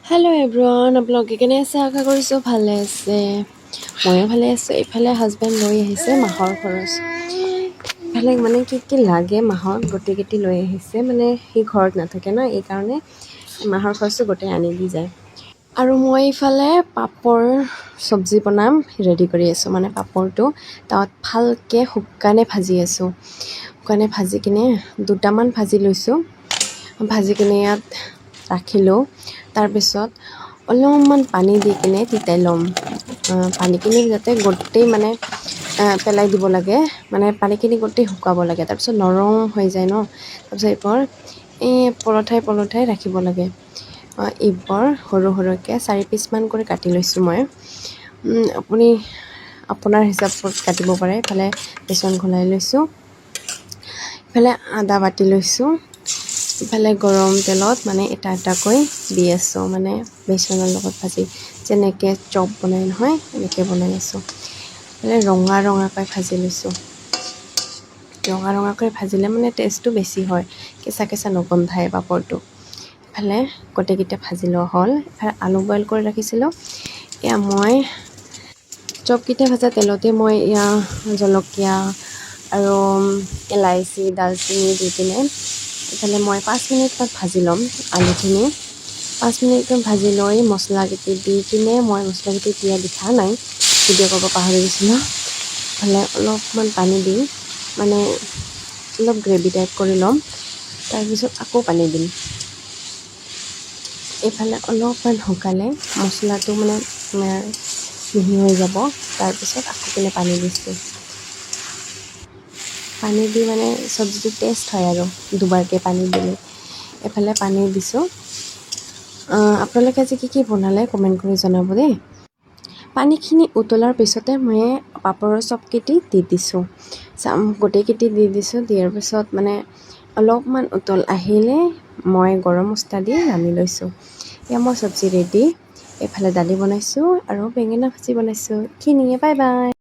Hello' everyone, আপোনালোকে কেনে আছে? আশা কৰিছোঁ ভালে আছে। ময়ো ভালে আছোঁ। এইফালে হাজবেণ্ড লৈ আহিছে মাহৰ খৰচ। ইফালে মানে কি লাগে মাহত গোটেইকেইটি লৈ আহিছে। মানে সি ঘৰত নাথাকে ন, এইকাৰণে মাহৰ খৰচটো গোটেই আনি দি যায়। আৰু মই ইফালে পাপৰ চব্জি বনাম ৰেডি কৰি আছোঁ। মানে পাপৰটো তাত ভালকৈ শুকানে ভাজি আছোঁ। শুকানে ভাজি কিনে দুটামান ভাজি লৈছোঁ। ভাজি কিনে ইয়াত ৰাখিলোঁ। তাৰপিছত অলপমান পানী দি কিনে তিতাই ল'ম। পানীখিনি যাতে গোটেই মানে পেলাই দিব লাগে, মানে পানীখিনি গোটেই শুকাব লাগে। তাৰপিছত নৰম হৈ যায় ন। তাৰপিছত এইবোৰ পলঠাই ৰাখিব লাগে। এইবোৰ সৰু সৰুকৈ 4 পিচমান কৰি কাটি লৈছোঁ মই। আপুনি আপোনাৰ হিচাপত কাটিব পাৰে। ইফালে বেচন ঘোলাই লৈছোঁ, ইফালে আদা বাটি লৈছোঁ, ইফালে গৰম তেলত মানে এটাকৈ দি আছোঁ। মানে বেচনৰ লগত ভাজি যেনেকৈ চপ বনাই নহয়, এনেকৈ বনাই আছোঁ। ইফালে ৰঙাকৈ ভাজি লৈছোঁ। ৰঙাকৈ ভাজিলে মানে টেষ্টটো বেছি হয়, কেঁচা নগন্ধায় পাপৰটো। ইফালে গোটেইকেইটা ভাজি লোৱা হ'ল। ইফালে আলু বইল কৰি ৰাখিছিলোঁ। এয়া মই চপকেইটা ভজা তেলতে মই জলকীয়া আৰু ইলাইচি দালচেনি দি কিনে ইফালে মই 5 মিনিটমান ভাজি ল'ম আলুখিনি। 5 মিনিটমান ভাজি লৈ মছলাকেইটি দি কিনে মই মছলাকেইটি দিয়া নাই, ভিডিঅ' কৰিব পাহৰি গৈছিলোঁ। ইফালে অলপমান পানী দি মানে অলপ গ্ৰেভি টাইপ কৰি ল'ম। তাৰপিছত আকৌ পানী দিম। এইফালে অলপমান শুকালে মছলাটো মানে মিহি হৈ যাব। তাৰপিছত আকৌ পিনে পানী দিছোঁ। পানী দি মানে চব্জিটো টেষ্ট হয় আৰু দুবাৰকৈ পানী দিলে। এফালে পানী দিছোঁ। আপোনালোকে আজি কি বনালে কমেণ্ট কৰি জনাব দেই। পানীখিনি উতলাৰ পিছতে মই পাপৰৰ চপকেইটি দি দিছোঁ। গোটেইকেইটি দি দিছোঁ। দিয়াৰ পিছত মানে অলপমান উতল আহিলে মই গৰম মছলা দি নামি লৈছোঁ। এয়া মোৰ চব্জি ৰেডি। এইফালে দালি বনাইছোঁ আৰু বেঙেনা ভাজি বনাইছোঁ। খিনিয়ে বাই বাই।